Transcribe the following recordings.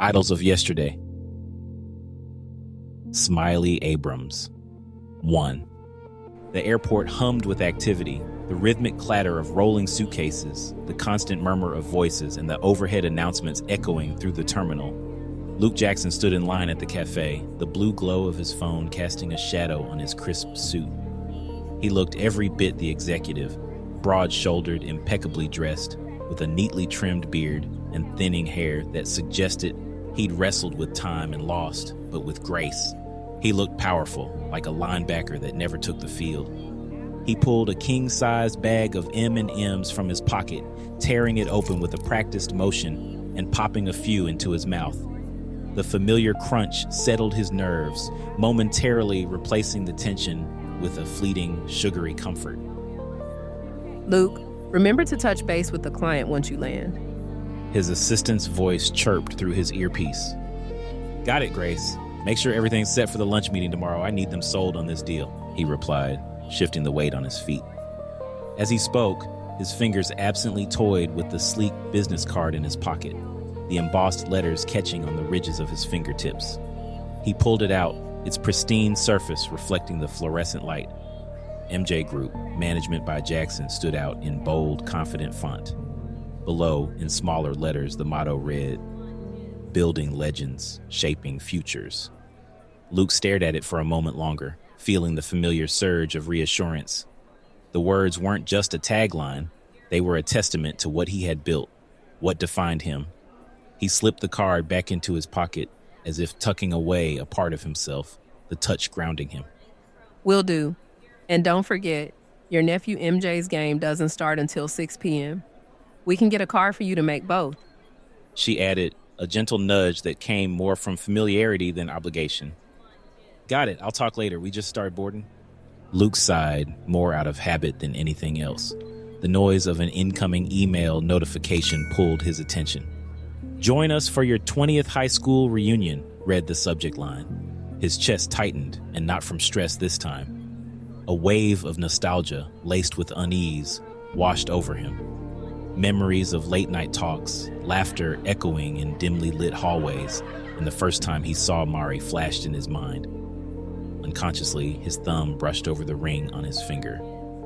Idols of Yesterday. Smiley Abrams. 1. The airport hummed with activity, the rhythmic clatter of rolling suitcases, the constant murmur of voices, and the overhead announcements echoing through the terminal. Luke Jackson stood in line at the cafe, the blue glow of his phone casting a shadow on his crisp suit. He looked every bit the executive, broad-shouldered, impeccably dressed, with a neatly trimmed beard and thinning hair that suggested he'd wrestled with time and lost, but with grace. He looked powerful, like a linebacker that never took the field. He pulled a king-sized bag of M&Ms from his pocket, tearing it open with a practiced motion and popping a few into his mouth. The familiar crunch settled his nerves, momentarily replacing the tension with a fleeting, sugary comfort. Luke, remember to touch base with the client once you land. His assistant's voice chirped through his earpiece. Got it, Grace. Make sure everything's set for the lunch meeting tomorrow. I need them sold on this deal, he replied, shifting the weight on his feet. As he spoke, his fingers absently toyed with the sleek business card in his pocket, the embossed letters catching on the ridges of his fingertips. He pulled it out, its pristine surface reflecting the fluorescent light. MJ Group, management by Jackson, stood out in bold, confident font. Below, in smaller letters, the motto read, "Building legends, shaping futures." Luke stared at it for a moment longer, feeling the familiar surge of reassurance. The words weren't just a tagline, they were a testament to what he had built, what defined him. He slipped the card back into his pocket, as if tucking away a part of himself, the touch grounding him. Will do. And don't forget, your nephew MJ's game doesn't start until 6 p.m. We can get a car for you to make both. She added, a gentle nudge that came more from familiarity than obligation. Got it, I'll talk later. We just started boarding. Luke sighed, more out of habit than anything else. The noise of an incoming email notification pulled his attention. Join us for your 20th high school reunion, read the subject line. His chest tightened, and not from stress this time. A wave of nostalgia, laced with unease, washed over him. Memories of late-night talks, laughter echoing in dimly lit hallways, and the first time he saw Mari flashed in his mind. Unconsciously, his thumb brushed over the ring on his finger,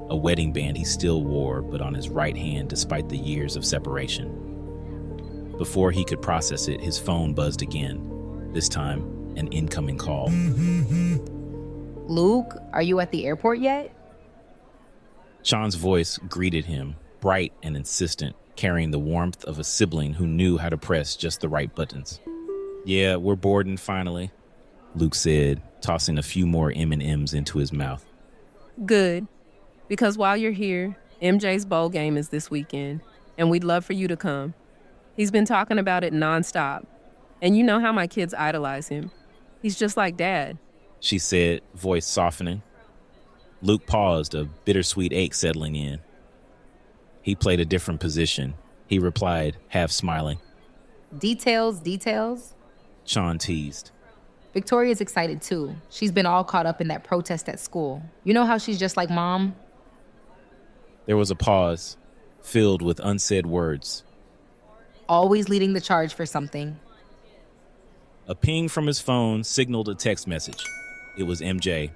a wedding band he still wore but on his right hand despite the years of separation. Before he could process it, his phone buzzed again, this time an incoming call. Luke, are you at the airport yet? Sean's voice greeted him, bright and insistent, carrying the warmth of a sibling who knew how to press just the right buttons. Yeah, we're boarding finally, Luke said, tossing a few more M&Ms into his mouth. Good, because while you're here, MJ's bowl game is this weekend, and we'd love for you to come. He's been talking about it nonstop, and you know how my kids idolize him. He's just like Dad, she said, voice softening. Luke paused, a bittersweet ache settling in. He played a different position. He replied, half smiling. Details. Sean teased. Victoria's excited too. She's been all caught up in that protest at school. You know how she's just like Mom? There was a pause, filled with unsaid words. Always leading the charge for something. A ping from his phone signaled a text message. It was MJ.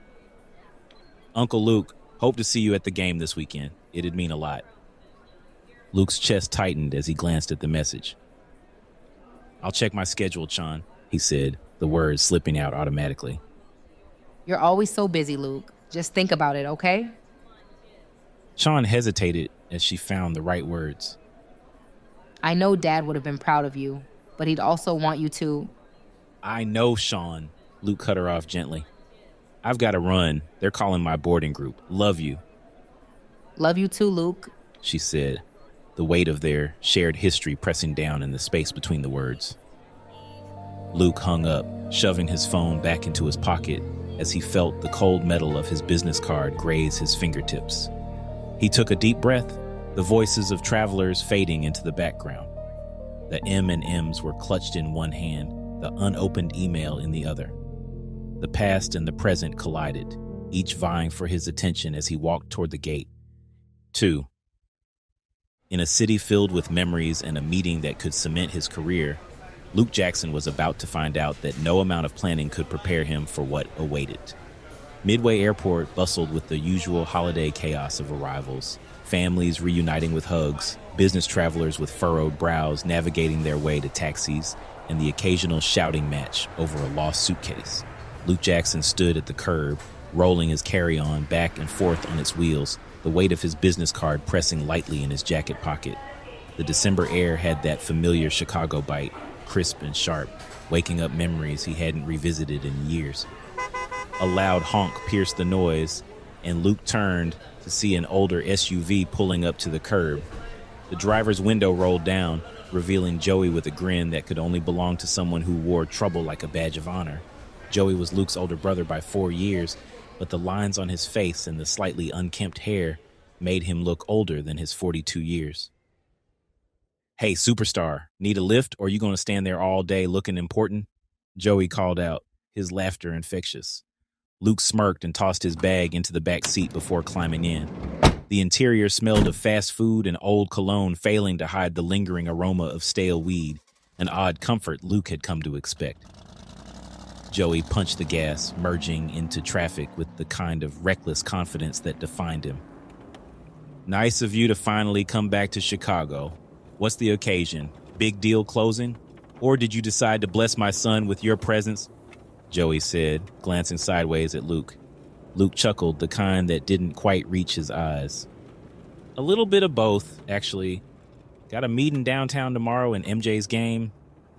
Uncle Luke, hope to see you at the game this weekend. It'd mean a lot. Luke's chest tightened as he glanced at the message. I'll check my schedule, Sean, he said, the words slipping out automatically. You're always so busy, Luke. Just think about it, okay? Sean hesitated as she found the right words. I know Dad would have been proud of you, but he'd also want you to... I know, Sean, Luke cut her off gently. I've got to run. They're calling my boarding group. Love you. Love you too, Luke, she said, the weight of their shared history pressing down in the space between the words. Luke hung up, shoving his phone back into his pocket as he felt the cold metal of his business card graze his fingertips. He took a deep breath, the voices of travelers fading into the background. The M&Ms were clutched in one hand, the unopened email in the other. The past and the present collided, each vying for his attention as he walked toward the gate. 2. In a city filled with memories and a meeting that could cement his career, Luke Jackson was about to find out that no amount of planning could prepare him for what awaited. Midway Airport bustled with the usual holiday chaos of arrivals, families reuniting with hugs, business travelers with furrowed brows navigating their way to taxis, and the occasional shouting match over a lost suitcase. Luke Jackson stood at the curb, rolling his carry-on back and forth on its wheels, the weight of his business card pressing lightly in his jacket pocket. The December air had that familiar Chicago bite, crisp and sharp, waking up memories he hadn't revisited in years. A loud honk pierced the noise, and Luke turned to see an older SUV pulling up to the curb. The driver's window rolled down, revealing Joey with a grin that could only belong to someone who wore trouble like a badge of honor. Joey was Luke's older brother by 4 years, but the lines on his face and the slightly unkempt hair made him look older than his 42 years. "Hey, superstar, need a lift or you gonna stand there all day looking important?" Joey called out, his laughter infectious. Luke smirked and tossed his bag into the back seat before climbing in. The interior smelled of fast food and old cologne, failing to hide the lingering aroma of stale weed, an odd comfort Luke had come to expect. Joey punched the gas, merging into traffic with the kind of reckless confidence that defined him. "Nice of you to finally come back to Chicago. What's the occasion? Big deal closing? Or did you decide to bless my son with your presence?" Joey said, glancing sideways at Luke. Luke chuckled, the kind that didn't quite reach his eyes. "A little bit of both, actually. Got a meeting downtown tomorrow in MJ's game.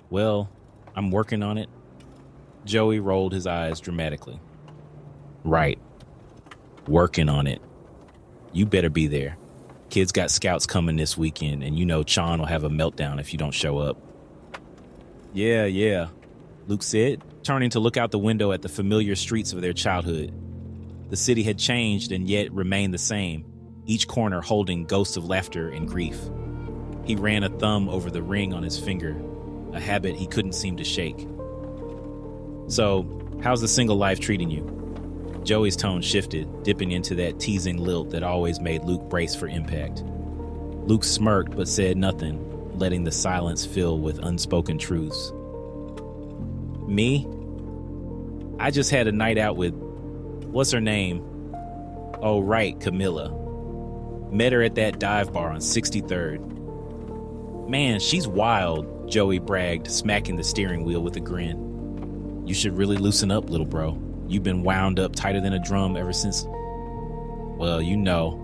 Well, I'm working on it." Joey rolled his eyes dramatically. "Right. Working on it. You better be there. Kids got scouts coming this weekend, and you know Chon will have a meltdown if you don't show up." Yeah, Luke said, turning to look out the window at the familiar streets of their childhood. The city had changed and yet remained the same, each corner holding ghosts of laughter and grief. He ran a thumb over the ring on his finger, a habit he couldn't seem to shake. "So, how's the single life treating you?" Joey's tone shifted, dipping into that teasing lilt that always made Luke brace for impact. Luke smirked but said nothing, letting the silence fill with unspoken truths. "Me? I just had a night out with, what's her name? Oh, right, Camilla. Met her at that dive bar on 63rd. Man, she's wild," Joey bragged, smacking the steering wheel with a grin. "You should really loosen up, little bro. You've been wound up tighter than a drum ever since, well, you know."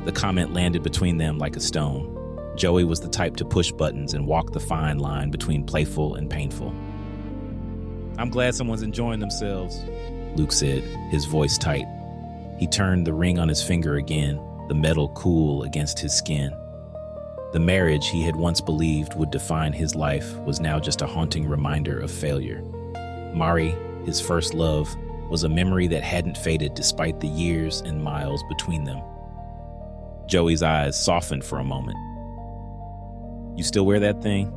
The comment landed between them like a stone. Joey was the type to push buttons and walk the fine line between playful and painful. "I'm glad someone's enjoying themselves," Luke said, his voice tight. He turned the ring on his finger again, the metal cool against his skin. The marriage he had once believed would define his life was now just a haunting reminder of failure. Mari, his first love, was a memory that hadn't faded despite the years and miles between them. Joey's eyes softened for a moment. "You still wear that thing?"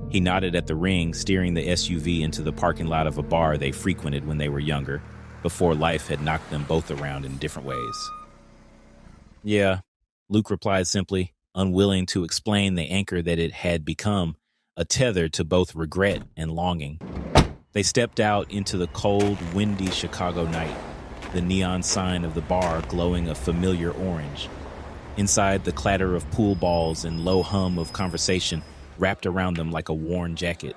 He nodded at the ring, steering the SUV into the parking lot of a bar they frequented when they were younger, before life had knocked them both around in different ways. "Yeah," Luke replied simply, unwilling to explain the anchor that it had become, a tether to both regret and longing. They stepped out into the cold, windy Chicago night, the neon sign of the bar glowing a familiar orange. Inside, the clatter of pool balls and low hum of conversation wrapped around them like a worn jacket.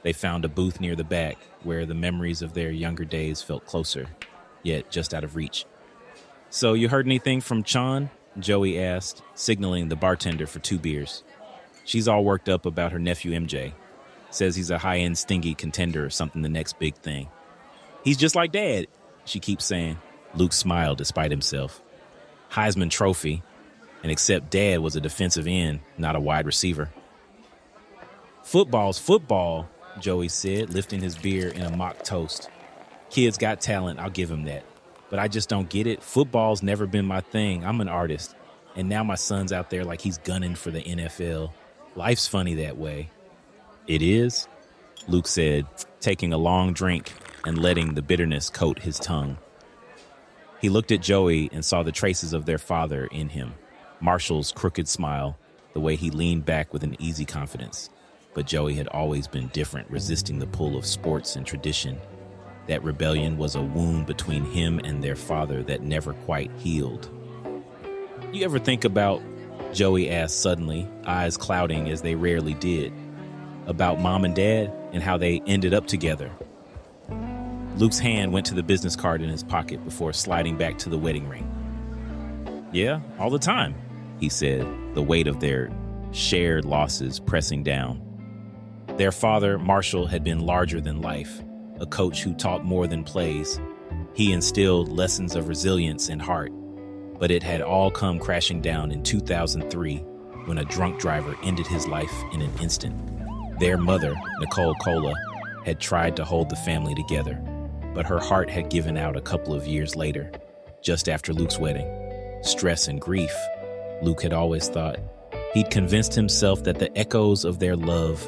They found a booth near the back, where the memories of their younger days felt closer, yet just out of reach. "So you heard anything from Chon?" Joey asked, signaling the bartender for 2 beers. "She's all worked up about her nephew MJ. Says he's a high-end stingy contender or something, the next big thing. He's just like Dad," she keeps saying. Luke smiled despite himself. Heisman Trophy, and except Dad was a defensive end, not a wide receiver. "Football's football," Joey said, lifting his beer in a mock toast. "Kid's got talent, I'll give him that. But I just don't get it. Football's never been my thing. I'm an artist. And now my son's out there like he's gunning for the NFL. Life's funny that way." "It is?" Luke said, taking a long drink and letting the bitterness coat his tongue. He looked at Joey and saw the traces of their father in him. Marshall's crooked smile, the way he leaned back with an easy confidence. But Joey had always been different, resisting the pull of sports and tradition. That rebellion was a wound between him and their father that never quite healed. You ever think about, Joey asked suddenly, eyes clouding as they rarely did, about Mom and Dad and how they ended up together? Luke's hand went to the business card in his pocket before sliding back to the wedding ring. Yeah, all the time, he said, the weight of their shared losses pressing down. Their father, Marshall, had been larger than life, a coach who taught more than plays. He instilled lessons of resilience and heart, but it had all come crashing down in 2003 when a drunk driver ended his life in an instant. Their mother, Nicole Cola, had tried to hold the family together, but her heart had given out a couple of years later, just after Luke's wedding. Stress and grief, Luke had always thought. He'd convinced himself that the echoes of their love,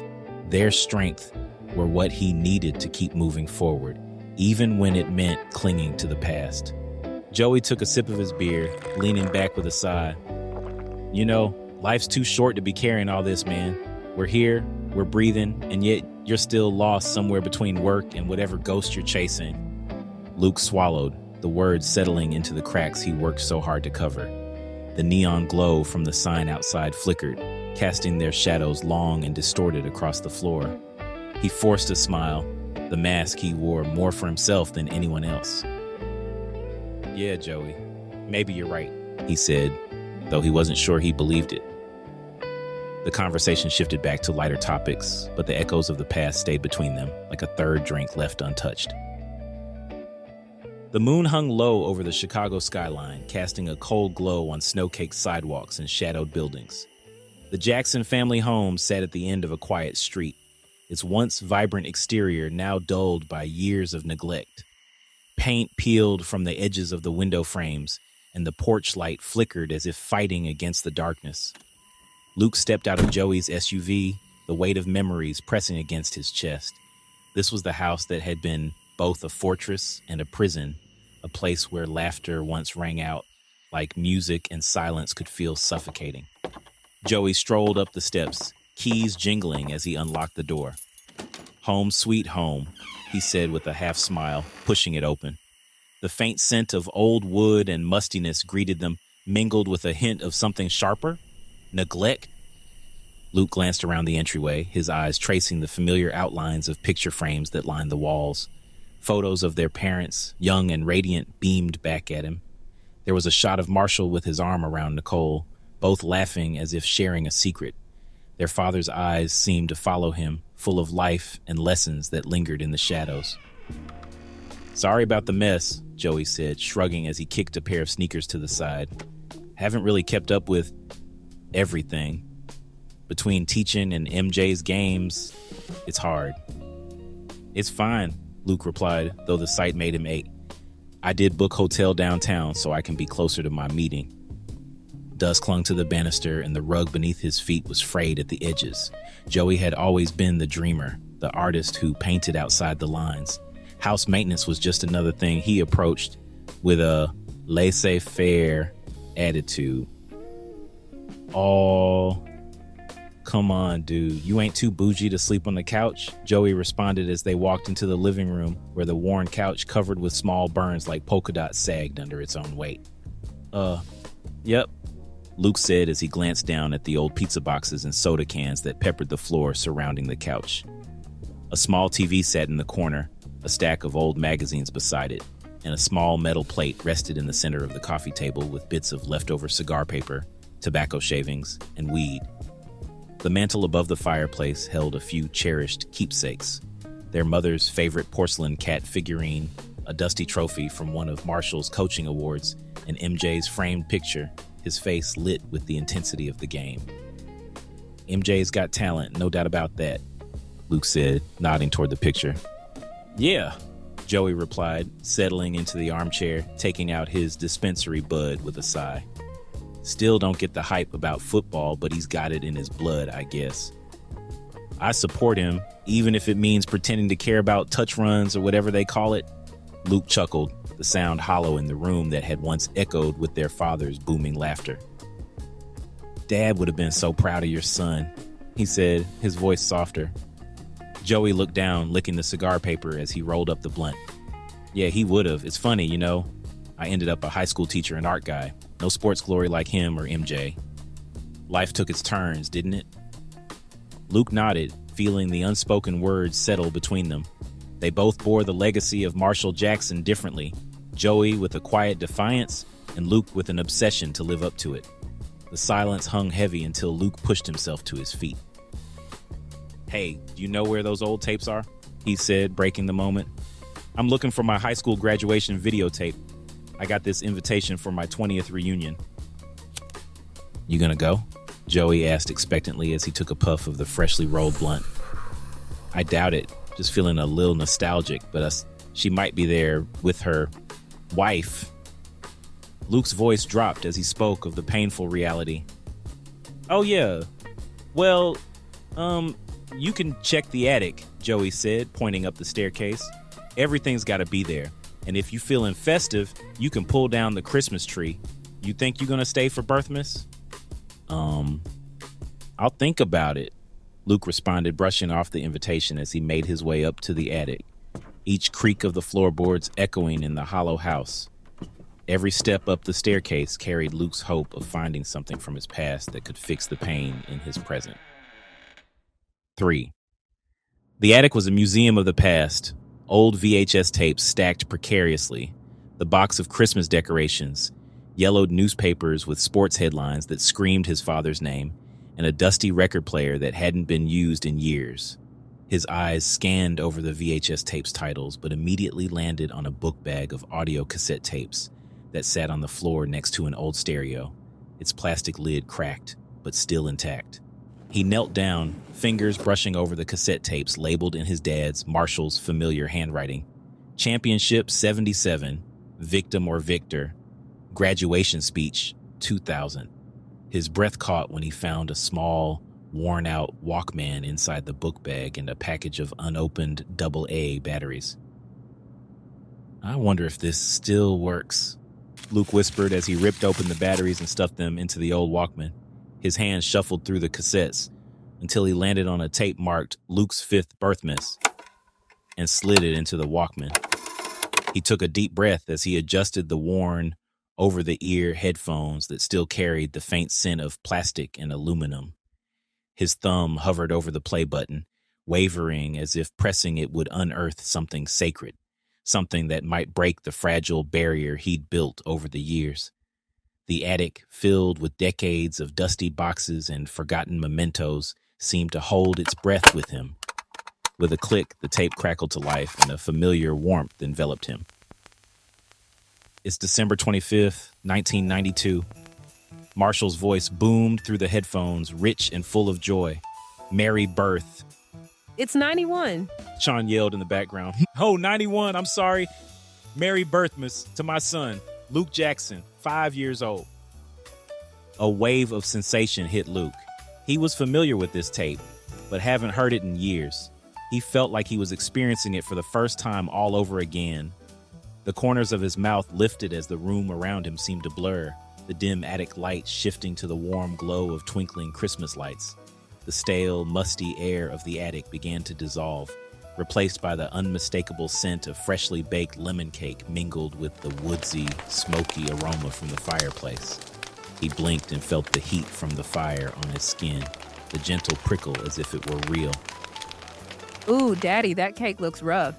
their strength, were what he needed to keep moving forward, even when it meant clinging to the past. Joey took a sip of his beer, leaning back with a sigh. You know, life's too short to be carrying all this, man. We're here, we're breathing, and yet you're still lost somewhere between work and whatever ghost you're chasing. Luke swallowed, the words settling into the cracks he worked so hard to cover. The neon glow from the sign outside flickered, casting their shadows long and distorted across the floor. He forced a smile, the mask he wore more for himself than anyone else. Yeah, Joey, maybe you're right, he said, though he wasn't sure he believed it. The conversation shifted back to lighter topics, but the echoes of the past stayed between them, like a third drink left untouched. The moon hung low over the Chicago skyline, casting a cold glow on snow-caked sidewalks and shadowed buildings. The Jackson family home sat at the end of a quiet street, its once vibrant exterior now dulled by years of neglect. Paint peeled from the edges of the window frames, and the porch light flickered as if fighting against the darkness. Luke stepped out of Joey's SUV, the weight of memories pressing against his chest. This was the house that had been both a fortress and a prison, a place where laughter once rang out, like music and silence could feel suffocating. Joey strolled up the steps, keys jingling as he unlocked the door. Home sweet home, he said with a half smile, pushing it open. The faint scent of old wood and mustiness greeted them, mingled with a hint of something sharper. Neglect? Luke glanced around the entryway, his eyes tracing the familiar outlines of picture frames that lined the walls. Photos of their parents, young and radiant, beamed back at him. There was a shot of Marshall with his arm around Nicole, both laughing as if sharing a secret. Their father's eyes seemed to follow him, full of life and lessons that lingered in the shadows. Sorry about the mess, Joey said, shrugging as he kicked a pair of sneakers to the side. Haven't really kept up with everything. Between teaching and MJ's games, it's hard. It's fine, Luke replied, though the sight made him ache. I did book hotel downtown so I can be closer to my meeting. Dust clung to the banister and the rug beneath his feet was frayed at the edges. Joey had always been the dreamer, the artist who painted outside the lines. House maintenance was just another thing he approached with a laissez-faire attitude. Oh, come on, dude. You ain't too bougie to sleep on the couch? Joey responded as they walked into the living room where the worn couch covered with small burns like polka dots sagged under its own weight. Yep, Luke said as he glanced down at the old pizza boxes and soda cans that peppered the floor surrounding the couch. A small TV sat in the corner, a stack of old magazines beside it, and a small metal plate rested in the center of the coffee table with bits of leftover cigar paper, tobacco shavings, and weed. The mantel above the fireplace held a few cherished keepsakes, their mother's favorite porcelain cat figurine, a dusty trophy from one of Marshall's coaching awards, and MJ's framed picture, his face lit with the intensity of the game. MJ's got talent, no doubt about that, Luke said, nodding toward the picture. Yeah, Joey replied, settling into the armchair, taking out his dispensary bud with a sigh. Still don't get the hype about football, but he's got it in his blood, I guess. I support him, even if it means pretending to care about touch runs or whatever they call it. Luke chuckled, the sound hollow in the room that had once echoed with their father's booming laughter. "Dad would have been so proud of your son," he said, his voice softer. Joey looked down, licking the cigar paper as he rolled up the blunt. "Yeah, he would have. It's funny, you know. I ended up a high school teacher and art guy. No sports glory like him or MJ. Life took its turns, didn't it?" Luke nodded, feeling the unspoken words settle between them. They both bore the legacy of Marshall Jackson differently, Joey with a quiet defiance and Luke with an obsession to live up to it. The silence hung heavy until Luke pushed himself to his feet. "Hey, do you know where those old tapes are?" he said, breaking the moment. "I'm looking for my high school graduation videotape. I got this invitation for my 20th reunion." "You gonna go?" Joey asked expectantly as he took a puff of the freshly rolled blunt. "I doubt it. Just feeling a little nostalgic, but she might be there with her wife." Luke's voice dropped as he spoke of the painful reality. "Oh yeah. Well, you can check the attic," Joey said, pointing up the staircase. "Everything's gotta be there. And if you feeling festive, you can pull down the Christmas tree. You think you're gonna stay for Birthmas?" I'll think about it," Luke responded, brushing off the invitation as he made his way up to the attic, each creak of the floorboards echoing in the hollow house. Every step up the staircase carried Luke's hope of finding something from his past that could fix the pain in his present. 3. The attic was a museum of the past. Old VHS tapes stacked precariously, the box of Christmas decorations, yellowed newspapers with sports headlines that screamed his father's name, and a dusty record player that hadn't been used in years. His eyes scanned over the VHS tapes titles, but immediately landed on a book bag of audio cassette tapes that sat on the floor next to an old stereo, its plastic lid cracked, but still intact. He knelt down, fingers brushing over the cassette tapes labeled in his dad's, Marshall's, familiar handwriting. Championship 77, Victim or Victor, Graduation Speech 2000. His breath caught when he found a small, worn-out Walkman inside the book bag and a package of unopened AA batteries. "I wonder if this still works," Luke whispered as he ripped open the batteries and stuffed them into the old Walkman. His hands shuffled through the cassettes until he landed on a tape marked Luke's 5th Birthmas and slid it into the Walkman. He took a deep breath as he adjusted the worn, over-the-ear headphones that still carried the faint scent of plastic and aluminum. His thumb hovered over the play button, wavering as if pressing it would unearth something sacred, something that might break the fragile barrier he'd built over the years. The attic, filled with decades of dusty boxes and forgotten mementos, seemed to hold its breath with him. With a click, the tape crackled to life and a familiar warmth enveloped him. It's December 25th, 1992. Marshall's voice boomed through the headphones, rich and full of joy. "Merry birth." It's 91. Sean yelled in the background. "Oh, 91, I'm sorry. Merry Birthmas to my son, Luke Jackson, 5 years old." A wave of sensation hit Luke. He was familiar with this tape, but haven't heard it in years. He felt like he was experiencing it for the first time all over again. The corners of his mouth lifted as the room around him seemed to blur, the dim attic light shifting to the warm glow of twinkling Christmas lights. The stale, musty air of the attic began to dissolve, replaced by the unmistakable scent of freshly baked lemon cake mingled with the woodsy, smoky aroma from the fireplace. He blinked and felt the heat from the fire on his skin, the gentle prickle as if it were real. "Ooh, Daddy, that cake looks rough."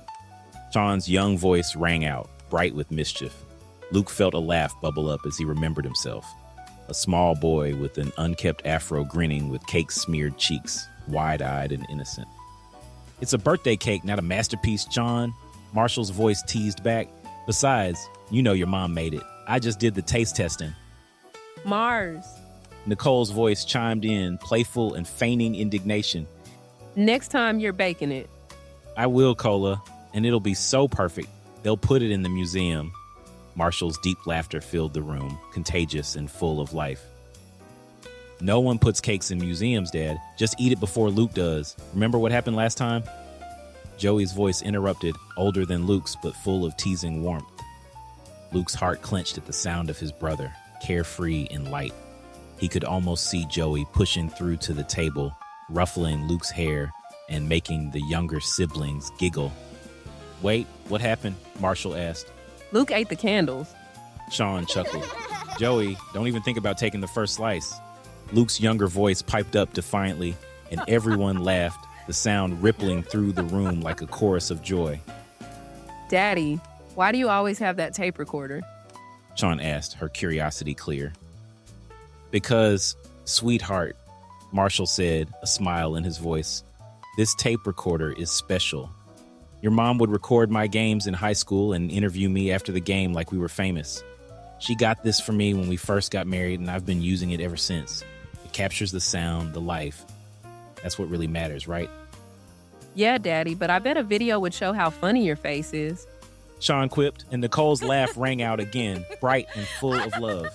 Sean's young voice rang out, bright with mischief. Luke felt a laugh bubble up as he remembered himself. A small boy with an unkept afro grinning with cake-smeared cheeks, wide-eyed and innocent. "It's a birthday cake, not a masterpiece, Sean," Marshall's voice teased back. "Besides, you know your mom made it. I just did the taste testing." "Mars." Nicole's voice chimed in, playful and feigning indignation. "Next time you're baking it." "I will, Cola, and it'll be so perfect. They'll put it in the museum." Marshall's deep laughter filled the room, contagious and full of life. "No one puts cakes in museums, Dad. Just eat it before Luke does. Remember what happened last time?" Joey's voice interrupted, older than Luke's but full of teasing warmth. Luke's heart clenched at the sound of his brother, carefree and light. He could almost see Joey pushing through to the table, ruffling Luke's hair and making the younger siblings giggle. "Wait, what happened?" Marshall asked. Luke ate the candles. Sean chuckled. "Joey, don't even think about taking the first slice." Luke's younger voice piped up defiantly, and everyone laughed, the sound rippling through the room like a chorus of joy. Daddy, why do you always have that tape recorder? Sean asked, her curiosity clear. "Because, sweetheart," Marshall said, a smile in his voice, "this tape recorder is special. Your mom would record my games in high school and interview me after the game like we were famous. She got this for me when we first got married, and I've been using it ever since. It captures the sound, the life. That's what really matters, right?" Yeah, Daddy, but I bet a video would show how funny your face is. Sean quipped, and Nicole's laugh rang out again, bright and full of love.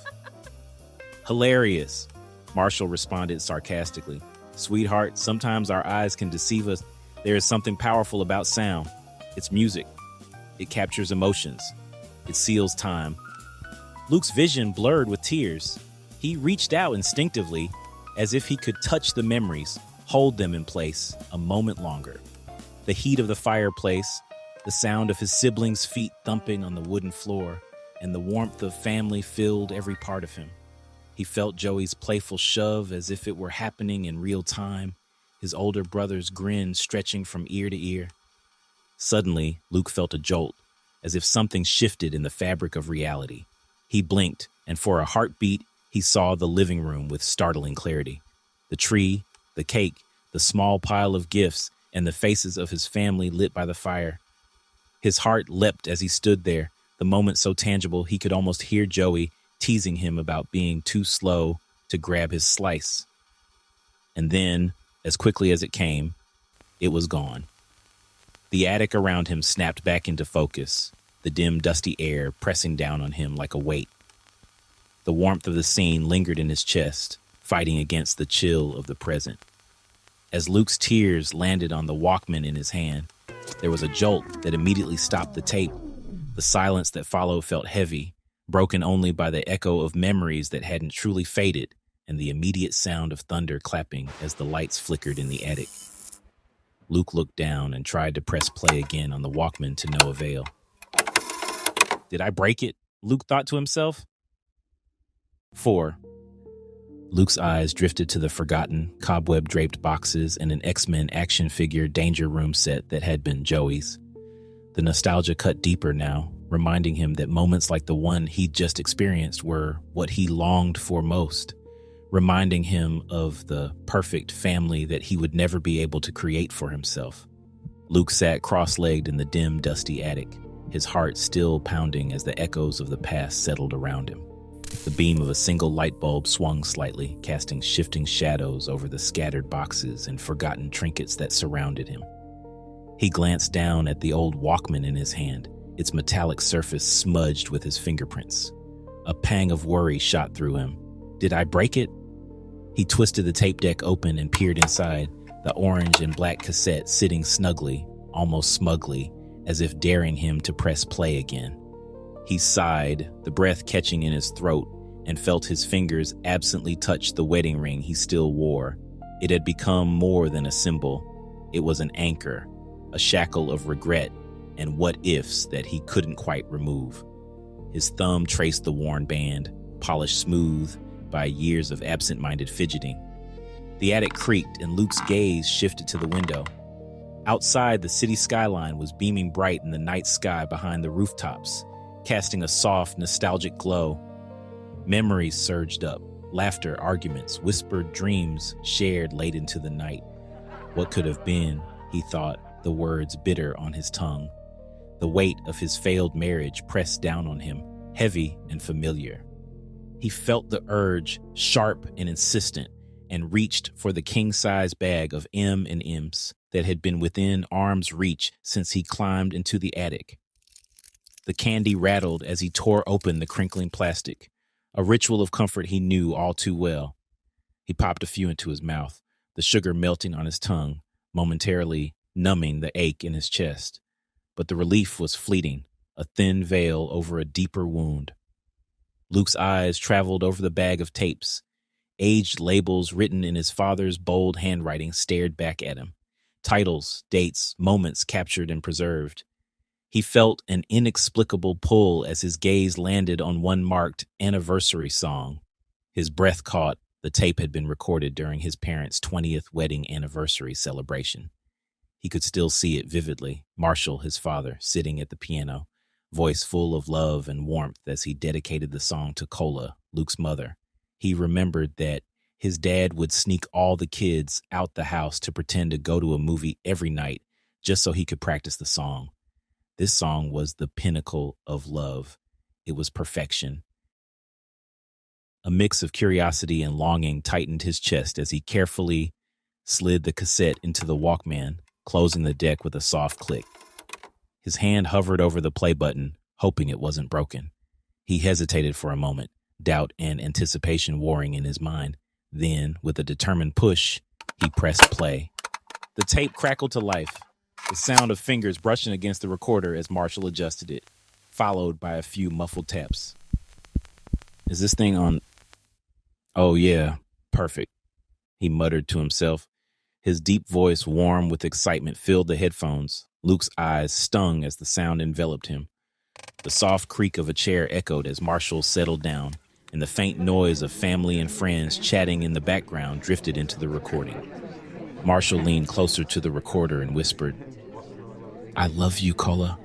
"Hilarious," Marshall responded sarcastically. "Sweetheart, sometimes our eyes can deceive us. There is something powerful about sound. It's music. It captures emotions. It seals time." Luke's vision blurred with tears. He reached out instinctively, as if he could touch the memories, hold them in place a moment longer. The heat of the fireplace, the sound of his siblings' feet thumping on the wooden floor, and the warmth of family filled every part of him. He felt Joey's playful shove as if it were happening in real time, his older brother's grin stretching from ear to ear. Suddenly, Luke felt a jolt, as if something shifted in the fabric of reality. He blinked, and for a heartbeat, he saw the living room with startling clarity. The tree, the cake, the small pile of gifts, and the faces of his family lit by the fire. His heart leapt as he stood there, the moment so tangible he could almost hear Joey teasing him about being too slow to grab his slice. And then, as quickly as it came, it was gone. The attic around him snapped back into focus, the dim, dusty air pressing down on him like a weight. The warmth of the scene lingered in his chest, fighting against the chill of the present. As Luke's tears landed on the Walkman in his hand, there was a jolt that immediately stopped the tape. The silence that followed felt heavy, broken only by the echo of memories that hadn't truly faded and the immediate sound of thunder clapping as the lights flickered in the attic. Luke looked down and tried to press play again on the Walkman to no avail. "Did I break it?" Luke thought to himself. 4. Luke's eyes drifted to the forgotten, cobweb-draped boxes and an X-Men action figure Danger Room set that had been Joey's. The nostalgia cut deeper now, reminding him that moments like the one he'd just experienced were what he longed for most, reminding him of the perfect family that he would never be able to create for himself. Luke sat cross-legged in the dim, dusty attic, his heart still pounding as the echoes of the past settled around him. The beam of a single light bulb swung slightly, casting shifting shadows over the scattered boxes and forgotten trinkets that surrounded him. He glanced down at the old Walkman in his hand, its metallic surface smudged with his fingerprints. A pang of worry shot through him. Did I break it? He twisted the tape deck open and peered inside, the orange and black cassette sitting snugly, almost smugly, as if daring him to press play again. He sighed, the breath catching in his throat, and felt his fingers absently touch the wedding ring he still wore. It had become more than a symbol. It was an anchor, a shackle of regret and what-ifs that he couldn't quite remove. His thumb traced the worn band, polished smooth by years of absent-minded fidgeting. The attic creaked and Luke's gaze shifted to the window. Outside, the city skyline was beaming bright in the night sky behind the rooftops, casting a soft, nostalgic glow. Memories surged up, laughter, arguments, whispered dreams shared late into the night. What could have been, he thought, the words bitter on his tongue. The weight of his failed marriage pressed down on him, heavy and familiar. He felt the urge, sharp and insistent, and reached for the king-size bag of M&Ms that had been within arm's reach since he climbed into the attic. The candy rattled as he tore open the crinkling plastic, a ritual of comfort he knew all too well. He popped a few into his mouth, the sugar melting on his tongue, momentarily numbing the ache in his chest. But the relief was fleeting. a thin veil over a deeper wound. Luke's eyes traveled over the bag of tapes. Aged labels written in his father's bold handwriting stared back at him. Titles, dates, moments captured and preserved. He felt an inexplicable pull as his gaze landed on one marked anniversary song. His breath caught. The tape had been recorded during his parents' 20th wedding anniversary celebration. He could still see it vividly. Marshall, his father, sitting at the piano, voice full of love and warmth as he dedicated the song to Cola, Luke's mother. He remembered that his dad would sneak all the kids out the house to pretend to go to a movie every night just so he could practice the song. This song was the pinnacle of love. It was perfection. A mix of curiosity and longing tightened his chest as he carefully slid the cassette into the Walkman, closing the deck with a soft click. His hand hovered over the play button, hoping it wasn't broken. He hesitated for a moment, doubt and anticipation warring in his mind. Then, with a determined push, he pressed play. The tape crackled to life, the sound of fingers brushing against the recorder as Marshall adjusted it, followed by a few muffled taps. Is this thing on? Oh yeah, perfect, he muttered to himself. His deep voice, warm with excitement, filled the headphones. Luke's eyes stung as the sound enveloped him. The soft creak of a chair echoed as Marshall settled down, and the faint noise of family and friends chatting in the background drifted into the recording. Marshall leaned closer to the recorder and whispered, "I love you, Cola."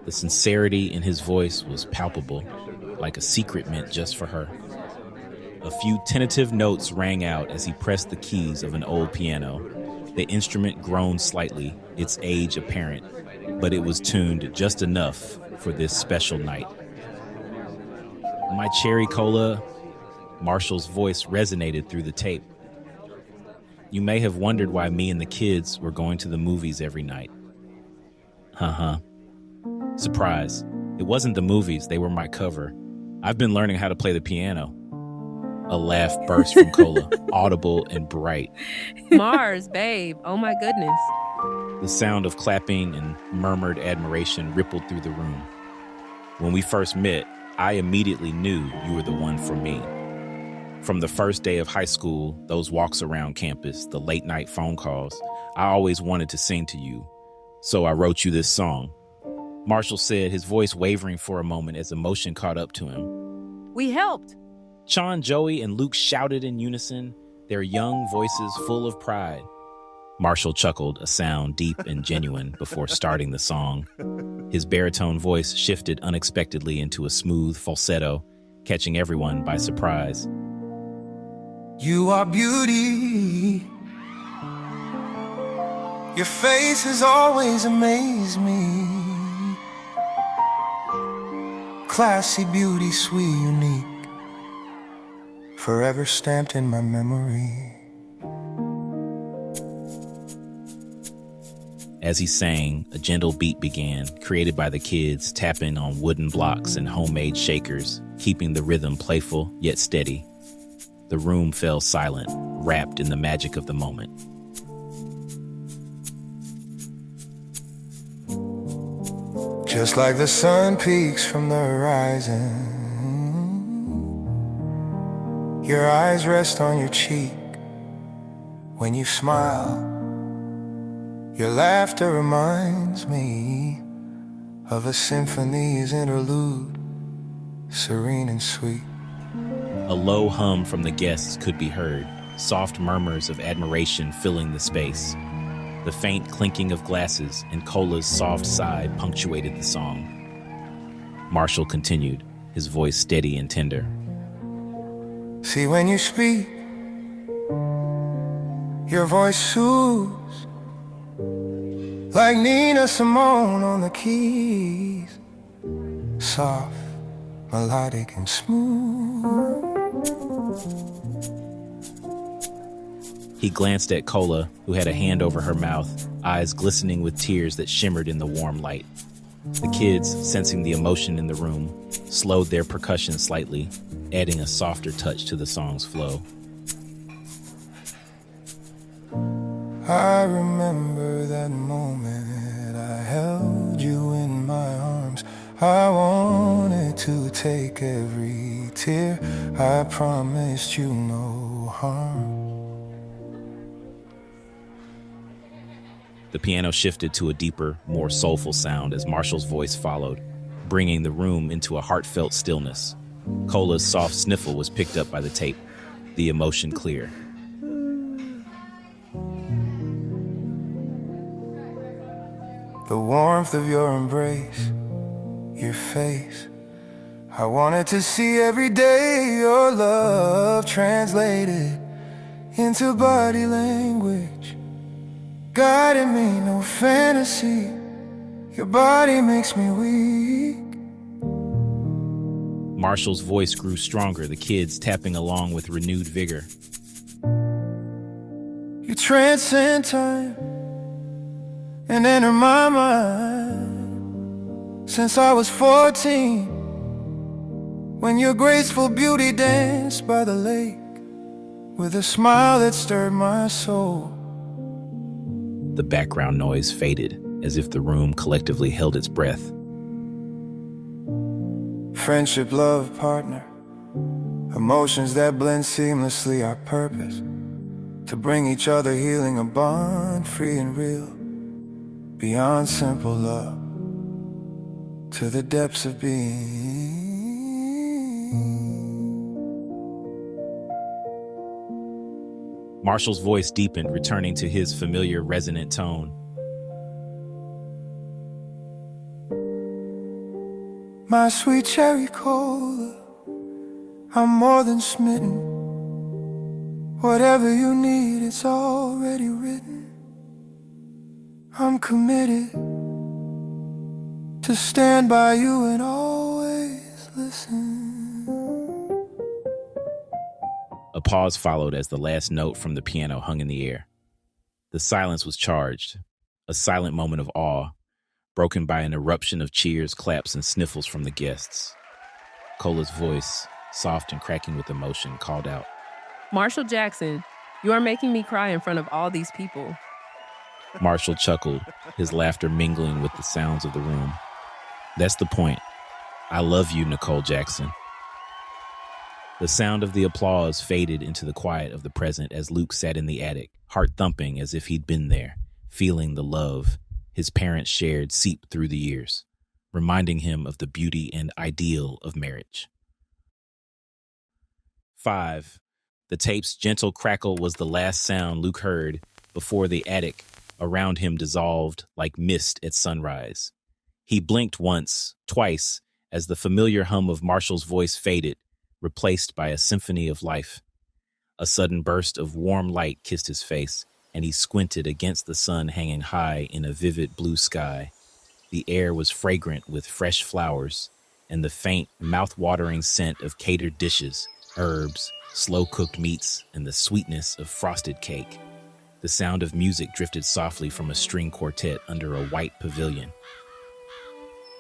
The sincerity in his voice was palpable, like a secret meant just for her. A few tentative notes rang out as he pressed the keys of an old piano. The instrument groaned slightly, its age apparent, but it was tuned just enough for this special night. "My cherry Cola," Marshall's voice resonated through the tape. "You may have wondered why me and the kids were going to the movies every night." Surprise. It wasn't the movies, they were my cover. I've been learning how to play the piano. A laugh burst from Cola, audible and bright. Mars, babe, oh my goodness. The sound of clapping and murmured admiration rippled through the room. "When we first met, I immediately knew you were the one for me. From the first day of high school, those walks around campus, the late night phone calls, I always wanted to sing to you. So I wrote you this song." Marshall said, his voice wavering for a moment as emotion caught up to him. We helped. Sean, Joey, and Luke shouted in unison, their young voices full of pride. Marshall chuckled, a sound deep and genuine, before starting the song. His baritone voice shifted unexpectedly into a smooth falsetto, catching everyone by surprise. "You are beauty. Your face has always amazed me. Classy beauty, sweet, unique, forever stamped in my memory." As he sang, a gentle beat began, created by the kids, tapping on wooden blocks and homemade shakers, keeping the rhythm playful yet steady. The room fell silent, wrapped in the magic of the moment. Just like the sun peaks from the horizon, your eyes rest on your cheek when you smile. Your laughter reminds me of a symphony's interlude, serene and sweet. A low hum from the guests could be heard, soft murmurs of admiration filling the space. The faint clinking of glasses and Cola's soft sigh punctuated the song. Marshall continued, his voice steady and tender. "See, when you speak, your voice soothes like Nina Simone on the keys, soft, melodic, and smooth." He glanced at Cola, who had a hand over her mouth, eyes glistening with tears that shimmered in the warm light. The kids, sensing the emotion in the room, slowed their percussion slightly, adding a softer touch to the song's flow. "I remember that moment I held you in my arms. I wanted to take every tear. I promised you no harm. The piano shifted to a deeper, more soulful sound as Marshall's voice followed, bringing the room into a heartfelt stillness. Cola's soft sniffle was picked up by the tape, the emotion clear. The warmth of your embrace, your face. I wanted to see every day your love translated into body language. Guiding me, no fantasy. Your body makes me weak. Marshall's voice grew stronger, the kids tapping along with renewed vigor. You transcend time and enter my mind. Since I was 14, when your graceful beauty danced by the lake with a smile that stirred my soul. The background noise faded, as if the room collectively held its breath. Friendship, love, partner, emotions that blend seamlessly, our purpose to bring each other healing, a bond free and real, beyond simple love, to the depths of being. Marshall's voice deepened, returning to his familiar resonant tone. My sweet cherry cola, I'm more than smitten. Whatever you need, it's already written. I'm committed to stand by you and always listen. A pause followed as the last note from the piano hung in the air. The silence was charged, a silent moment of awe, broken by an eruption of cheers, claps, and sniffles from the guests. Cola's voice, soft and cracking with emotion, called out, Marshall Jackson, you are making me cry in front of all these people. Marshall chuckled, his laughter mingling with the sounds of the room. That's the point. I love you, Nicole Jackson. The sound of the applause faded into the quiet of the present as Luke sat in the attic, heart thumping as if he'd been there, feeling the love his parents shared seep through the years, reminding him of the beauty and ideal of marriage. 5. The tape's gentle crackle was the last sound Luke heard before the attic around him dissolved like mist at sunrise. He blinked once, twice, as the familiar hum of Marshall's voice faded, replaced by a symphony of life. A sudden burst of warm light kissed his face, and he squinted against the sun hanging high in a vivid blue sky. The air was fragrant with fresh flowers and the faint, mouth-watering scent of catered dishes, herbs, slow-cooked meats, and the sweetness of frosted cake. The sound of music drifted softly from a string quartet under a white pavilion.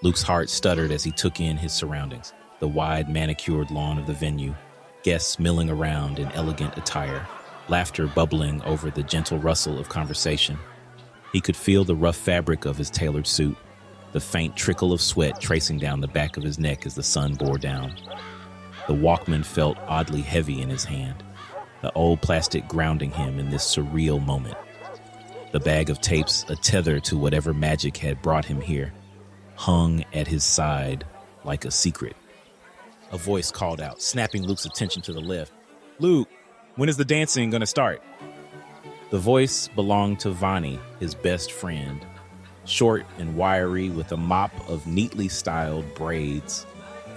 Luke's heart stuttered as he took in his surroundings. The wide, manicured lawn of the venue, guests milling around in elegant attire, laughter bubbling over the gentle rustle of conversation. He could feel the rough fabric of his tailored suit, the faint trickle of sweat tracing down the back of his neck as the sun bore down. The Walkman felt oddly heavy in his hand, the old plastic grounding him in this surreal moment. The bag of tapes, a tether to whatever magic had brought him here, hung at his side like a secret. A voice called out, snapping Luke's attention to the left. Luke, when is the dancing going to start? The voice belonged to Vonnie, his best friend, short and wiry with a mop of neatly styled braids.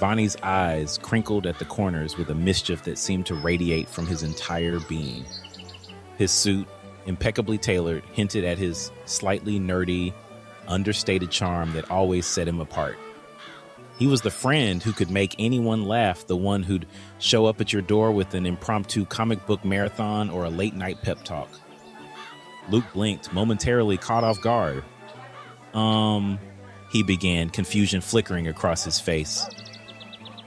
Vonnie's eyes crinkled at the corners with a mischief that seemed to radiate from his entire being. His suit, impeccably tailored, hinted at his slightly nerdy, understated charm that always set him apart. He was the friend who could make anyone laugh, the one who'd show up at your door with an impromptu comic book marathon or a late-night pep talk. Luke blinked, momentarily caught off guard. He began, confusion flickering across his face.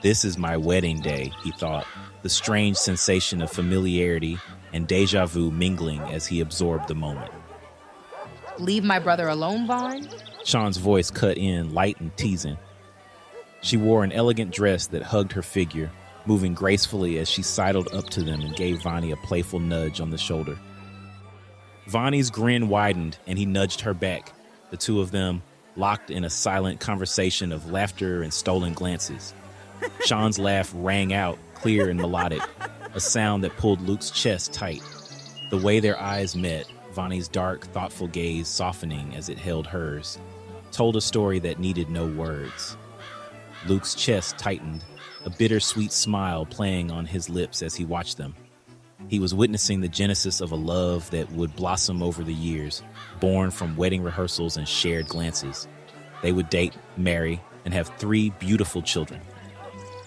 This is my wedding day, he thought, the strange sensation of familiarity and deja vu mingling as he absorbed the moment. Leave my brother alone, Vaughn? Sean's voice cut in, light and teasing. She wore an elegant dress that hugged her figure, moving gracefully as she sidled up to them and gave Vonnie a playful nudge on the shoulder. Vonnie's grin widened and he nudged her back, the two of them locked in a silent conversation of laughter and stolen glances. Sean's laugh rang out, clear and melodic, a sound that pulled Luke's chest tight. The way their eyes met, Vonnie's dark, thoughtful gaze softening as it held hers, told a story that needed no words. Luke's chest tightened, a bittersweet smile playing on his lips as he watched them. He was witnessing the genesis of a love that would blossom over the years, born from wedding rehearsals and shared glances. They would date, marry, and have 3 beautiful children.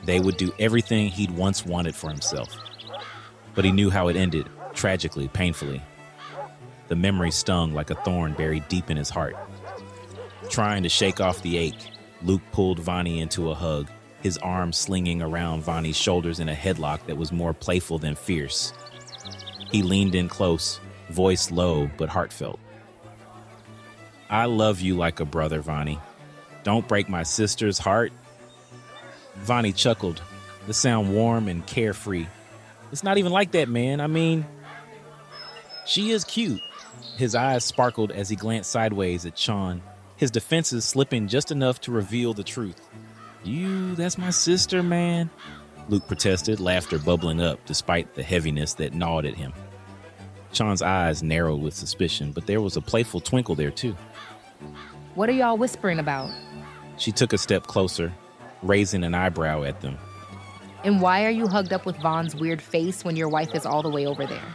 They would do everything he'd once wanted for himself. But he knew how it ended, tragically, painfully. The memory stung like a thorn buried deep in his heart. Trying to shake off the ache, Luke pulled Vonnie into a hug, his arms slinging around Vonnie's shoulders in a headlock that was more playful than fierce. He leaned in close, voice low but heartfelt. "I love you like a brother, Vonnie. Don't break my sister's heart." Vonnie chuckled, the sound warm and carefree. "It's not even like that, man. I mean, she is cute." His eyes sparkled as he glanced sideways at Sean, his defenses slipping just enough to reveal the truth. That's my sister, man," Luke protested, laughter bubbling up despite the heaviness that gnawed at him. Sean's eyes narrowed with suspicion, but there was a playful twinkle there too. What are y'all whispering about? She took a step closer, raising an eyebrow at them. And why are you hugged up with Vaughn's weird face when your wife is all the way over there?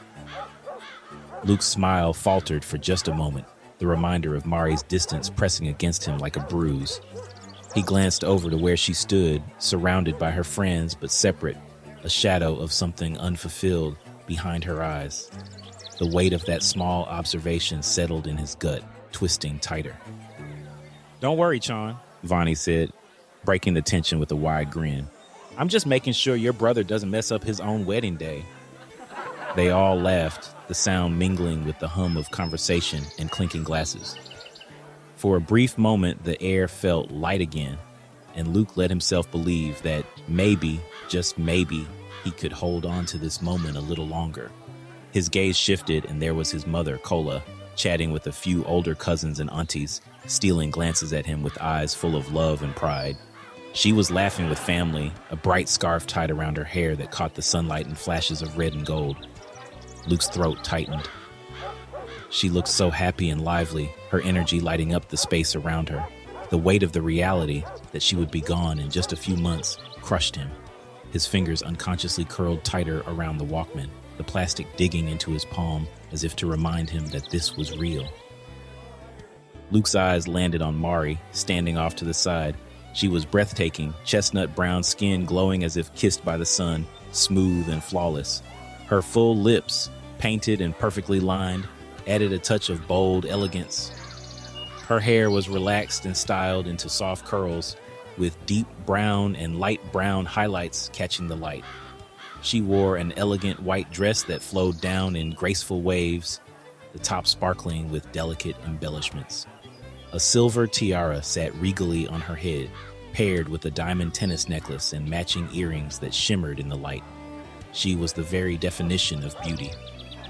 Luke's smile faltered for just a moment, the reminder of Mari's distance pressing against him like a bruise. He glanced over to where she stood, surrounded by her friends but separate, a shadow of something unfulfilled behind her eyes. The weight of that small observation settled in his gut, twisting tighter. "Don't worry, Sean," Vonnie said, breaking the tension with a wide grin. "I'm just making sure your brother doesn't mess up his own wedding day." They all laughed, the sound mingling with the hum of conversation and clinking glasses. For a brief moment, the air felt light again, and Luke let himself believe that maybe, just maybe, he could hold on to this moment a little longer. His gaze shifted, and there was his mother, Cola, chatting with a few older cousins and aunties, stealing glances at him with eyes full of love and pride. She was laughing with family, a bright scarf tied around her hair that caught the sunlight in flashes of red and gold. Luke's throat tightened. She looked so happy and lively, her energy lighting up the space around her. The weight of the reality that she would be gone in just a few months crushed him. His fingers unconsciously curled tighter around the Walkman, the plastic digging into his palm as if to remind him that this was real. Luke's eyes landed on Mari, standing off to the side. She was breathtaking, chestnut brown skin glowing as if kissed by the sun, smooth and flawless. Her full lips, painted and perfectly lined, added a touch of bold elegance. Her hair was relaxed and styled into soft curls, with deep brown and light brown highlights catching the light. She wore an elegant white dress that flowed down in graceful waves, the top sparkling with delicate embellishments. A silver tiara sat regally on her head, paired with a diamond tennis necklace and matching earrings that shimmered in the light. She was the very definition of beauty,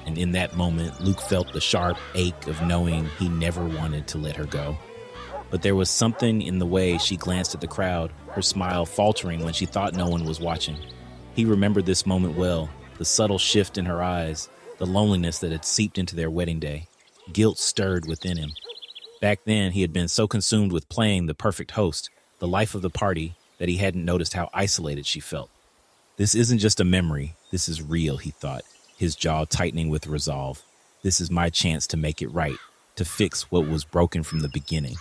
and in that moment, Luke felt the sharp ache of knowing he never wanted to let her go. But there was something in the way she glanced at the crowd, her smile faltering when she thought no one was watching. He remembered this moment well, the subtle shift in her eyes, the loneliness that had seeped into their wedding day. Guilt stirred within him. Back then, he had been so consumed with playing the perfect host, the life of the party, that he hadn't noticed how isolated she felt. This isn't just a memory, this is real, he thought, his jaw tightening with resolve. This is my chance to make it right, to fix what was broken from the beginning.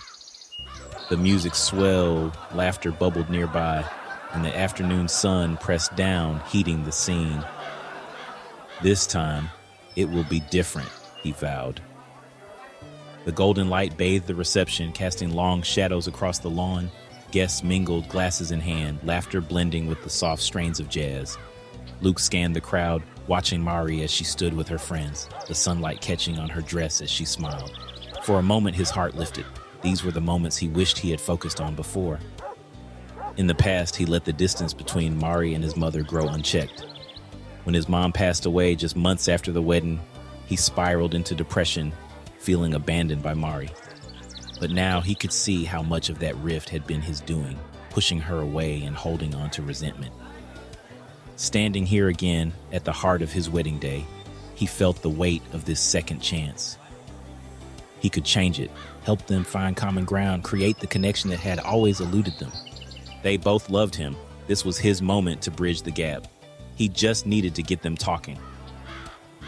The music swelled, laughter bubbled nearby, and the afternoon sun pressed down, heating the scene. This time, it will be different, he vowed. The golden light bathed the reception, casting long shadows across the lawn. Guests mingled, glasses in hand, laughter blending with the soft strains of jazz. Luke scanned the crowd, watching Mari as she stood with her friends, the sunlight catching on her dress as she smiled. For a moment, his heart lifted. These were the moments he wished he had focused on before. In the past, he let the distance between Mari and his mother grow unchecked. When his mom passed away just months after the wedding, he spiraled into depression, feeling abandoned by Mari. But now he could see how much of that rift had been his doing, pushing her away and holding on to resentment. Standing here again at the heart of his wedding day, he felt the weight of this second chance. He could change it, help them find common ground, create the connection that had always eluded them. They both loved him. This was his moment to bridge the gap. He just needed to get them talking.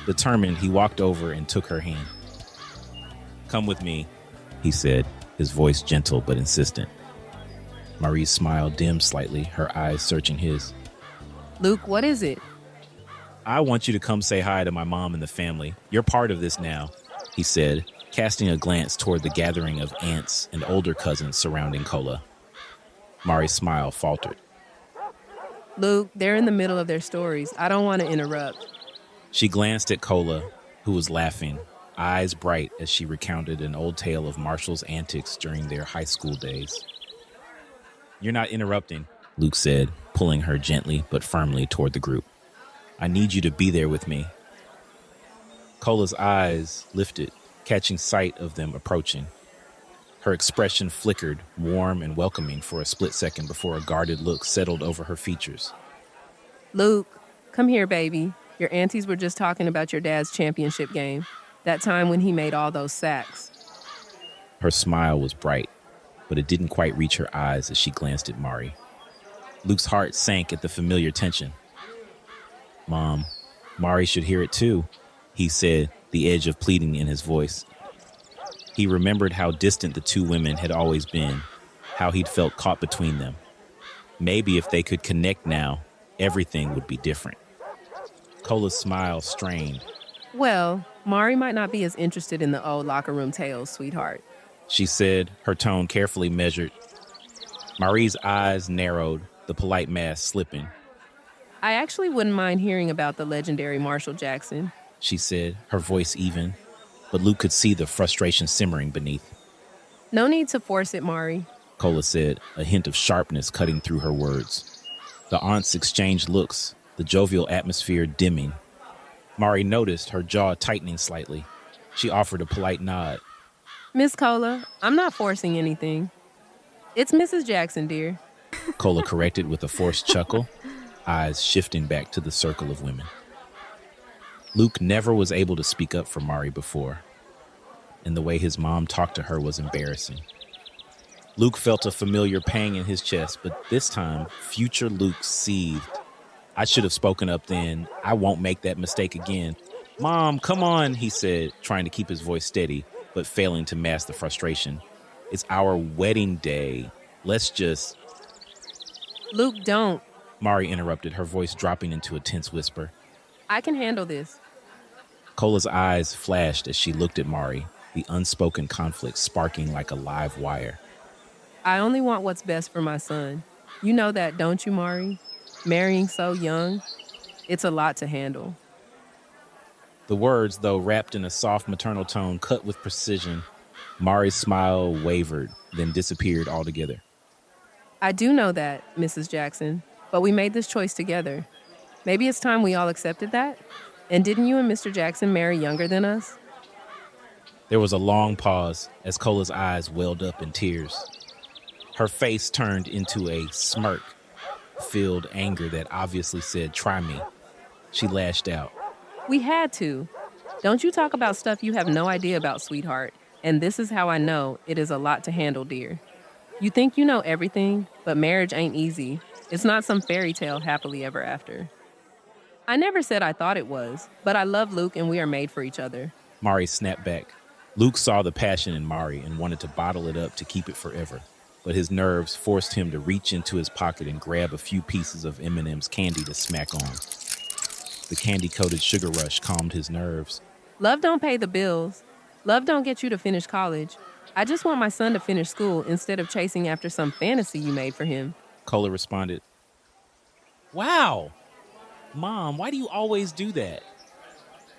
Determined, he walked over and took her hand. "Come with me," he said, his voice gentle but insistent. Marie's smile dimmed slightly, her eyes searching his. Luke, what is it? "I want you to come say hi to my mom and the family. You're part of this now," he said, casting a glance toward the gathering of aunts and older cousins surrounding Kola. Mari's smile faltered. Luke, they're in the middle of their stories. I don't want to interrupt. She glanced at Kola, who was laughing, eyes bright as she recounted an old tale of Marshall's antics during their high school days. "You're not interrupting," Luke said, pulling her gently but firmly toward the group. "I need you to be there with me." Kola's eyes lifted, catching sight of them approaching. Her expression flickered, warm and welcoming for a split second before a guarded look settled over her features. Luke, come here, baby. Your aunties were just talking about your dad's championship game. That time when he made all those sacks. Her smile was bright, but it didn't quite reach her eyes as she glanced at Mari. Luke's heart sank at the familiar tension. "Mom, Mari should hear it too," he said, the edge of pleading in his voice. He remembered how distant the two women had always been, how he'd felt caught between them. Maybe if they could connect now, everything would be different. Kola's smile strained. Well, Mari might not be as interested in the old locker room tales, sweetheart, she said, her tone carefully measured. Mari's eyes narrowed, the polite mask slipping. I actually wouldn't mind hearing about the legendary Marshall Jackson, she said, her voice even, but Luke could see the frustration simmering beneath. No need to force it, Mari, Kola said, a hint of sharpness cutting through her words. The aunts exchanged looks, the jovial atmosphere dimming. Mari noticed her jaw tightening slightly. She offered a polite nod. Miss Kola, I'm not forcing anything. It's Mrs. Jackson, dear. Kola corrected with a forced chuckle, eyes shifting back to the circle of women. Luke never was able to speak up for Mari before, and the way his mom talked to her was embarrassing. Luke felt a familiar pang in his chest, but this time, future Luke seethed. I should have spoken up then. I won't make that mistake again. Mom, come on, he said, trying to keep his voice steady, but failing to mask the frustration. It's our wedding day. Let's just... Luke, don't. Mari interrupted, her voice dropping into a tense whisper. I can handle this. Kola's eyes flashed as she looked at Mari, the unspoken conflict sparking like a live wire. I only want what's best for my son. You know that, don't you, Mari? Marrying so young, it's a lot to handle. The words, though wrapped in a soft maternal tone, cut with precision. Mari's smile wavered, then disappeared altogether. I do know that, Mrs. Jackson, but we made this choice together. Maybe it's time we all accepted that? And didn't you and Mr. Jackson marry younger than us? There was a long pause as Kola's eyes welled up in tears. Her face turned into a smirk, filled anger that obviously said, "Try me." She lashed out. We had to. Don't you talk about stuff you have no idea about, sweetheart. And this is how I know it is a lot to handle, dear. You think you know everything, but marriage ain't easy. It's not some fairy tale happily ever after. I never said I thought it was, but I love Luke and we are made for each other. Mari snapped back. Luke saw the passion in Mari and wanted to bottle it up to keep it forever. But his nerves forced him to reach into his pocket and grab a few pieces of M&M's candy to smack on. The candy-coated sugar rush calmed his nerves. Love don't pay the bills. Love don't get you to finish college. I just want my son to finish school instead of chasing after some fantasy you made for him. Kola responded. Wow! Mom, why do you always do that?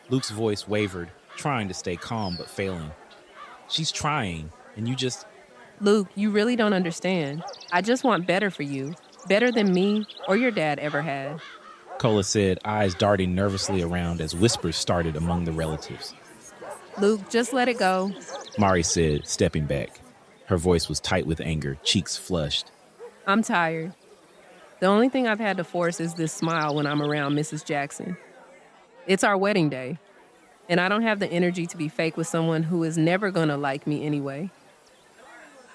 Luke's voice wavered, trying to stay calm but failing. She's trying, and you just... Luke, you really don't understand. I just want better for you. Better than me or your dad ever had. Cola said, eyes darting nervously around as whispers started among the relatives. Luke, just let it go. Mari said, stepping back. Her voice was tight with anger, cheeks flushed. I'm tired. The only thing I've had to force is this smile when I'm around Mrs. Jackson. It's our wedding day, and I don't have the energy to be fake with someone who is never gonna like me anyway.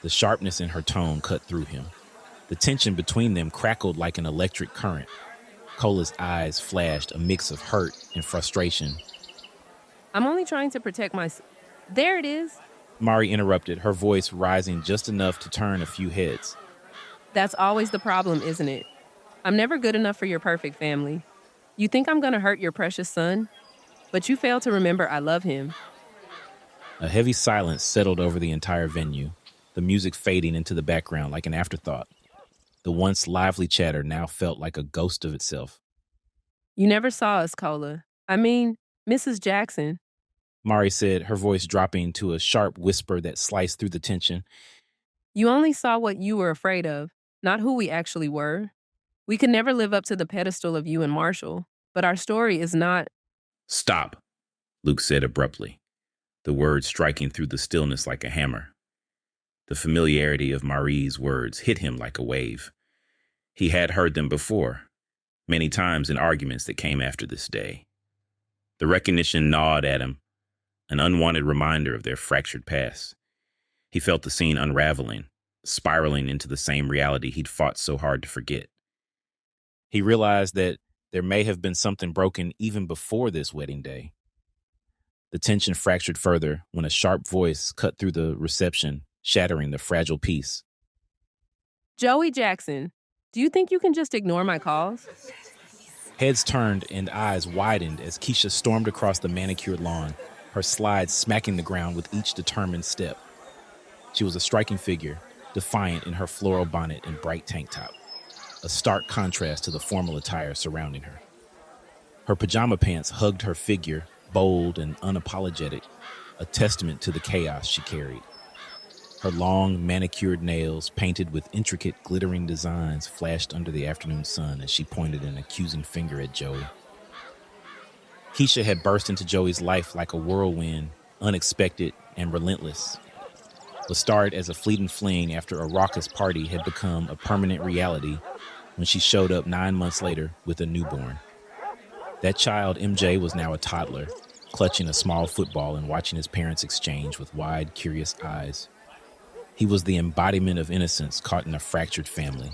The sharpness in her tone cut through him. The tension between them crackled like an electric current. Cola's eyes flashed a mix of hurt and frustration. I'm only trying to protect There it is. Mari interrupted, her voice rising just enough to turn a few heads. That's always the problem, isn't it? I'm never good enough for your perfect family. You think I'm gonna hurt your precious son, but you fail to remember I love him. A heavy silence settled over the entire venue, the music fading into the background like an afterthought. The once lively chatter now felt like a ghost of itself. You never saw us, Cola. I mean, Mrs. Jackson. Mari said, her voice dropping to a sharp whisper that sliced through the tension. You only saw what you were afraid of, not who we actually were. We could never live up to the pedestal of you and Marshall, but our story is not. Stop, Luke said abruptly, the words striking through the stillness like a hammer. The familiarity of Mari's words hit him like a wave. He had heard them before, many times in arguments that came after this day. The recognition gnawed at him, an unwanted reminder of their fractured past. He felt the scene unraveling, spiraling into the same reality he'd fought so hard to forget. He realized that there may have been something broken even before this wedding day. The tension fractured further when a sharp voice cut through the reception, shattering the fragile peace. Joey Jackson, do you think you can just ignore my calls? Heads turned and eyes widened as Keisha stormed across the manicured lawn, her slides smacking the ground with each determined step. She was a striking figure, defiant in her floral bonnet and bright tank top, a stark contrast to the formal attire surrounding her. Her pajama pants hugged her figure, bold and unapologetic, a testament to the chaos she carried. Her long, manicured nails, painted with intricate, glittering designs, flashed under the afternoon sun as she pointed an accusing finger at Joey. Keisha had burst into Joey's life like a whirlwind, unexpected and relentless. What started as a fleeting fling after a raucous party had become a permanent reality when she showed up 9 months later with a newborn. That child, MJ, was now a toddler, clutching a small football and watching his parents exchange with wide, curious eyes. He was the embodiment of innocence caught in a fractured family,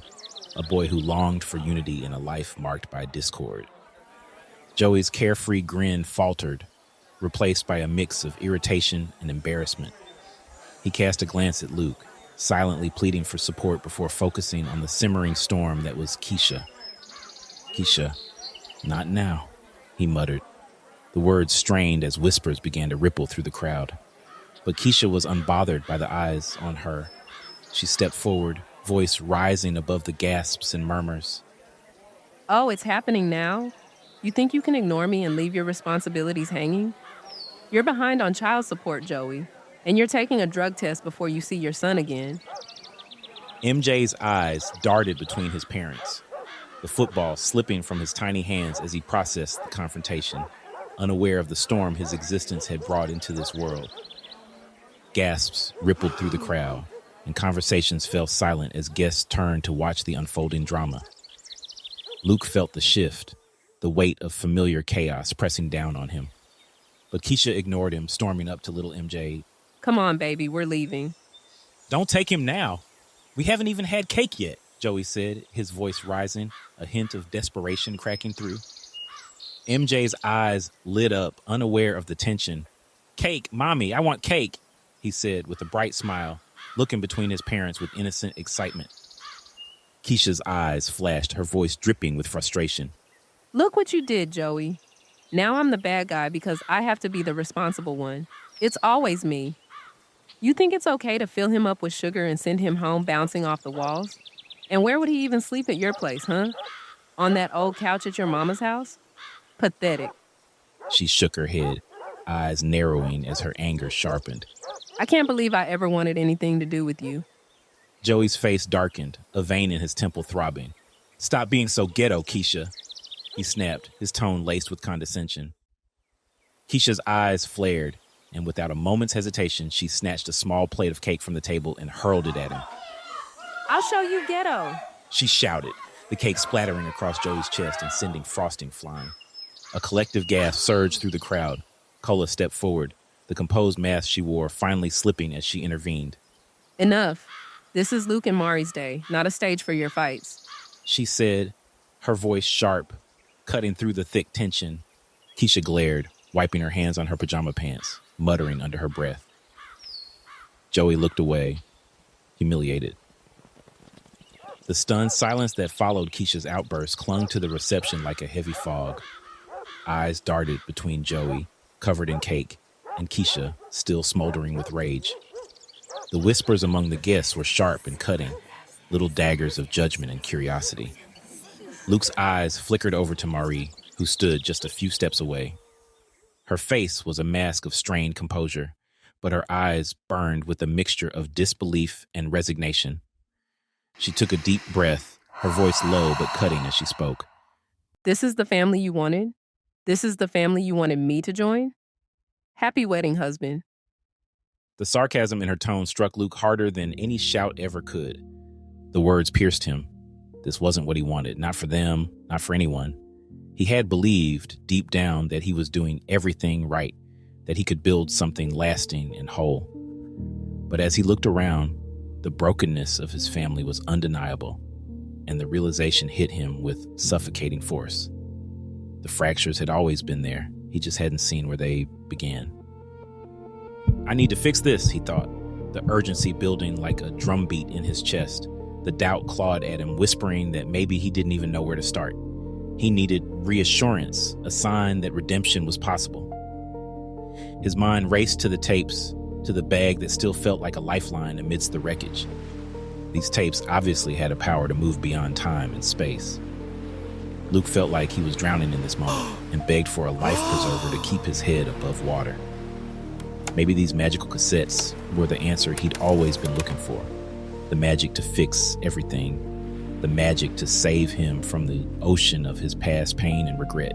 a boy who longed for unity in a life marked by discord. Joey's carefree grin faltered, replaced by a mix of irritation and embarrassment. He cast a glance at Luke, silently pleading for support before focusing on the simmering storm that was Keisha. Keisha, not now, he muttered. The words strained as whispers began to ripple through the crowd. But Keisha was unbothered by the eyes on her. She stepped forward, voice rising above the gasps and murmurs. Oh, it's happening now? You think you can ignore me and leave your responsibilities hanging? You're behind on child support, Joey, and you're taking a drug test before you see your son again. MJ's eyes darted between his parents, the football slipping from his tiny hands as he processed the confrontation, unaware of the storm his existence had brought into this world. Gasps rippled through the crowd, and conversations fell silent as guests turned to watch the unfolding drama. Luke felt the shift, the weight of familiar chaos pressing down on him. But Keisha ignored him, storming up to little MJ. Come on, baby, we're leaving. Don't take him now. We haven't even had cake yet, Joey said, his voice rising, a hint of desperation cracking through. MJ's eyes lit up, unaware of the tension. Cake, Mommy, I want cake, he said with a bright smile, looking between his parents with innocent excitement. Keisha's eyes flashed, her voice dripping with frustration. Look what you did, Joey. Now I'm the bad guy because I have to be the responsible one. It's always me. You think it's okay to fill him up with sugar and send him home bouncing off the walls? And where would he even sleep at your place, huh? On that old couch at your mama's house? Pathetic. She shook her head, eyes narrowing as her anger sharpened. I can't believe I ever wanted anything to do with you. Joey's face darkened, a vein in his temple throbbing. "Stop being so ghetto, Keisha," he snapped, his tone laced with condescension. Keisha's eyes flared, and without a moment's hesitation, she snatched a small plate of cake from the table and hurled it at him. "I'll show you ghetto," she shouted, the cake splattering across Joey's chest and sending frosting flying. A collective gasp surged through the crowd. Cola stepped forward, the composed mask she wore finally slipping as she intervened. "Enough. This is Luke and Mari's day, not a stage for your fights," she said, her voice sharp, cutting through the thick tension. Keisha glared, wiping her hands on her pajama pants, muttering under her breath. Joey looked away, humiliated. The stunned silence that followed Keisha's outburst clung to the reception like a heavy fog. Eyes darted between Joey, covered in cake, and Keisha, still smoldering with rage. The whispers among the guests were sharp and cutting, little daggers of judgment and curiosity. Luke's eyes flickered over to Marie, who stood just a few steps away. Her face was a mask of strained composure, but her eyes burned with a mixture of disbelief and resignation. She took a deep breath, her voice low but cutting as she spoke. "This is the family you wanted? This is the family you wanted me to join? Happy wedding, husband." The sarcasm in her tone struck Luke harder than any shout ever could. The words pierced him. This wasn't what he wanted, not for them, not for anyone. He had believed, deep down, that he was doing everything right, that he could build something lasting and whole. But as he looked around, the brokenness of his family was undeniable, and the realization hit him with suffocating force. The fractures had always been there. He just hadn't seen where they began. "I need to fix this," he thought, the urgency building like a drumbeat in his chest. The doubt clawed at him, whispering that maybe he didn't even know where to start. He needed reassurance, a sign that redemption was possible. His mind raced to the tapes, to the bag that still felt like a lifeline amidst the wreckage. These tapes obviously had a power to move beyond time and space. Luke felt like he was drowning in this moment and begged for a life preserver to keep his head above water. Maybe these magical cassettes were the answer he'd always been looking for. The magic to fix everything. The magic to save him from the ocean of his past pain and regret.